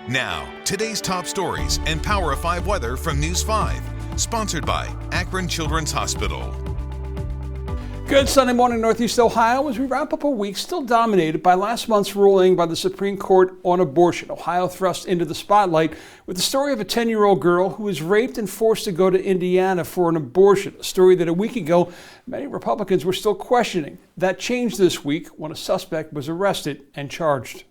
Now, today's top stories and Power of 5 weather from News 5. Sponsored by Akron Children's Hospital. Good Sunday morning, Northeast Ohio, as we wrap up a week still dominated by last month's ruling by the Supreme Court on abortion. Ohio thrust into the spotlight with the story of a 10-year-old girl who was raped and forced to go to Indiana for an abortion, a story that a week ago many Republicans were still questioning. That changed this week when a suspect was arrested and charged.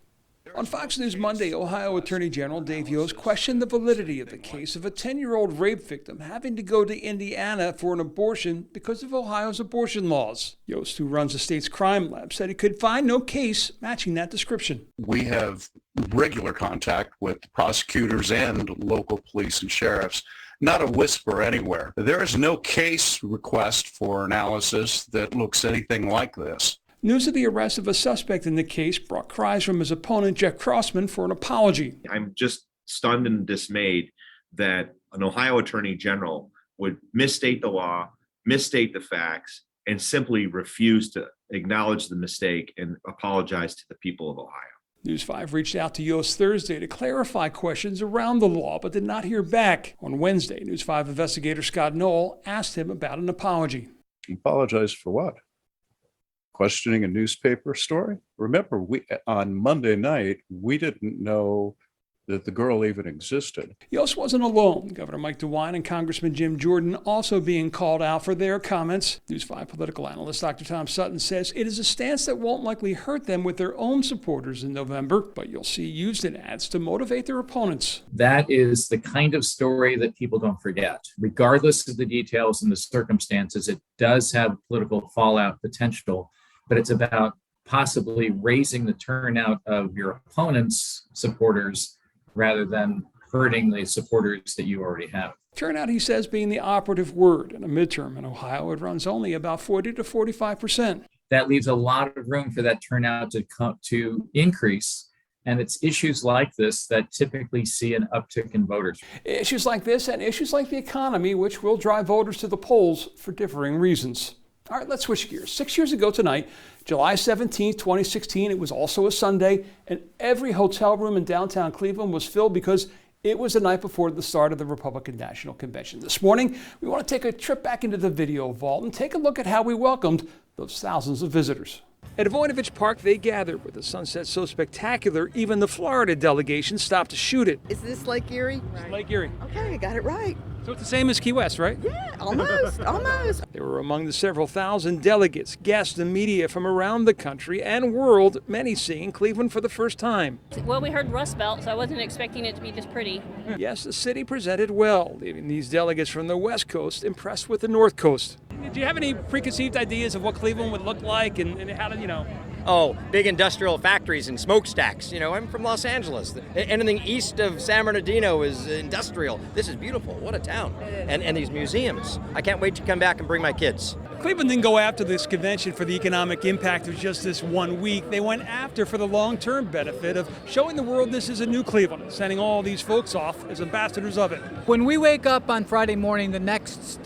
On Fox News Monday, Ohio Attorney General Dave Yost questioned the validity of the case of a 10-year-old rape victim having to go to Indiana for an abortion because of Ohio's abortion laws. Yost, who runs the state's crime lab, said he could find no case matching that description. We have regular contact with prosecutors and local police and sheriffs. Not a whisper anywhere. There is no case request for analysis that looks anything like this. News of the arrest of a suspect in the case brought cries from his opponent, Jeff Crossman, for an apology. I'm just stunned and dismayed that an Ohio Attorney General would misstate the law, misstate the facts, and simply refuse to acknowledge the mistake and apologize to the people of Ohio. News 5 reached out to Yost Thursday to clarify questions around the law, but did not hear back. On Wednesday, News 5 investigator Scott Knoll asked him about an apology. Apologize for what? Questioning a newspaper story? Remember, on Monday night, we didn't know that the girl even existed. Yost wasn't alone. Governor Mike DeWine and Congressman Jim Jordan also being called out for their comments. News 5 political analyst Dr. Tom Sutton says it is a stance that won't likely hurt them with their own supporters in November, but you'll see used in ads to motivate their opponents. That is the kind of story that people don't forget. Regardless of the details and the circumstances, it does have political fallout potential, but it's about possibly raising the turnout of your opponent's supporters rather than hurting the supporters that you already have. Turnout, he says, being the operative word. In a midterm in Ohio, it runs only about 40 to 45%. That leaves a lot of room for that turnout to increase. And it's issues like this that typically see an uptick in voters. Issues like this and issues like the economy, which will drive voters to the polls for differing reasons. All right, let's switch gears. 6 years ago tonight, July 17th, 2016, it was also a Sunday, and every hotel room in downtown Cleveland was filled because it was the night before the start of the Republican National Convention. This morning, we want to take a trip back into the video vault and take a look at how we welcomed those thousands of visitors. At Avoynovich Park, they gathered with a sunset so spectacular, even the Florida delegation stopped to shoot it. Is this Lake Erie? Right. Lake Erie. Okay, I got it right. So it's the same as Key West, right? Yeah, almost, almost. They were among the several thousand delegates, guests, and media from around the country and world, many seeing Cleveland for the first time. Well, we heard Rust Belt, so I wasn't expecting it to be this pretty. Yes, the city presented well, leaving these delegates from the West Coast impressed with the North Coast. Do you have any preconceived ideas of what Cleveland would look like and how to, Oh, big industrial factories and smokestacks. I'm from Los Angeles. Anything east of San Bernardino is industrial. This is beautiful. What a town. And these museums. I can't wait to come back and bring my kids. Cleveland didn't go after this convention for the economic impact of just this 1 week. They went after for the long-term benefit of showing the world this is a new Cleveland, sending all these folks off as ambassadors of it. When we wake up on Friday morning, the next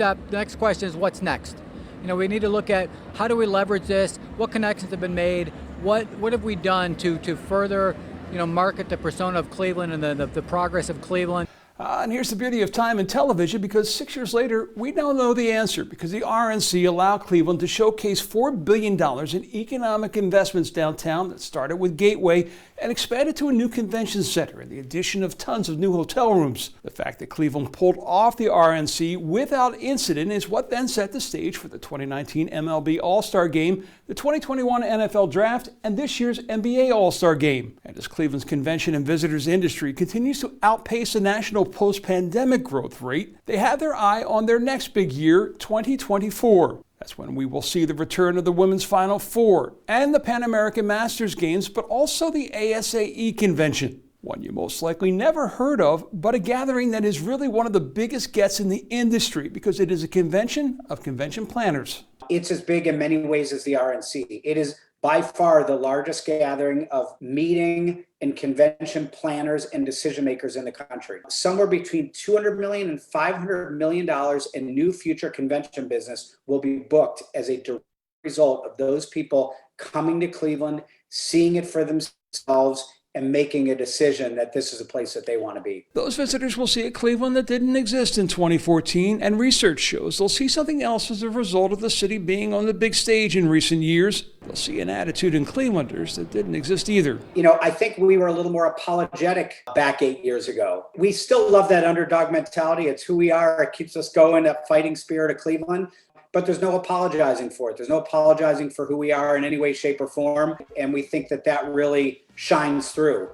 question is what's next? We need to look at how do we leverage this, what connections have been made, what have we done to further, market the persona of Cleveland and the progress of Cleveland. And here's the beauty of time and television, because 6 years later, we now know the answer, because the RNC allowed Cleveland to showcase $4 billion in economic investments downtown that started with Gateway and expanded to a new convention center and the addition of tons of new hotel rooms. The fact that Cleveland pulled off the RNC without incident is what then set the stage for the 2019 MLB All-Star Game, the 2021 NFL Draft, and this year's NBA All-Star Game. And as Cleveland's convention and visitors industry continues to outpace the national post-pandemic growth rate, they have their eye on their next big year, 2024. That's when we will see the return of the Women's Final Four and the Pan American Masters Games, but also the ASAE Convention. One you most likely never heard of, but a gathering that is really one of the biggest gets in the industry because it is a convention of convention planners. It's as big in many ways as the RNC. It is by far the largest gathering of meeting and convention planners and decision makers in the country. Somewhere between $200 million and $500 million in new future convention business will be booked as a direct result of those people coming to Cleveland, seeing it for themselves, and making a decision that this is a place that they want to be. Those visitors will see a Cleveland that didn't exist in 2014, and research shows they'll see something else as a result of the city being on the big stage in recent years. They'll see an attitude in Clevelanders that didn't exist either. You know, I think we were a little more apologetic back 8 years ago. We still love that underdog mentality. It's who we are. It keeps us going, that fighting spirit of Cleveland. But there's no apologizing for it. There's no apologizing for who we are in any way, shape, or form. And we think that that really shines through.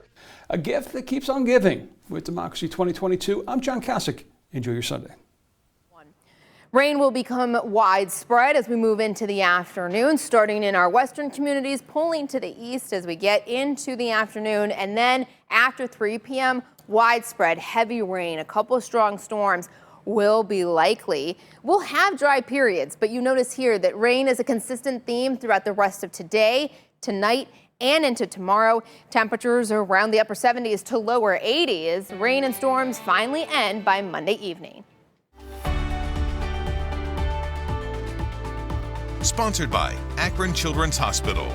A gift that keeps on giving. With Democracy 2022, I'm John Kasich. Enjoy your Sunday. Rain will become widespread as we move into the afternoon, starting in our western communities, pulling to the east as we get into the afternoon. And then after 3 p.m., widespread heavy rain, a couple of strong storms will be likely. We'll have dry periods, but you notice here that rain is a consistent theme throughout the rest of today, tonight, and into tomorrow. Temperatures are around the upper 70s to lower 80s. Rain and storms finally end by Monday evening. Sponsored by Akron Children's Hospital.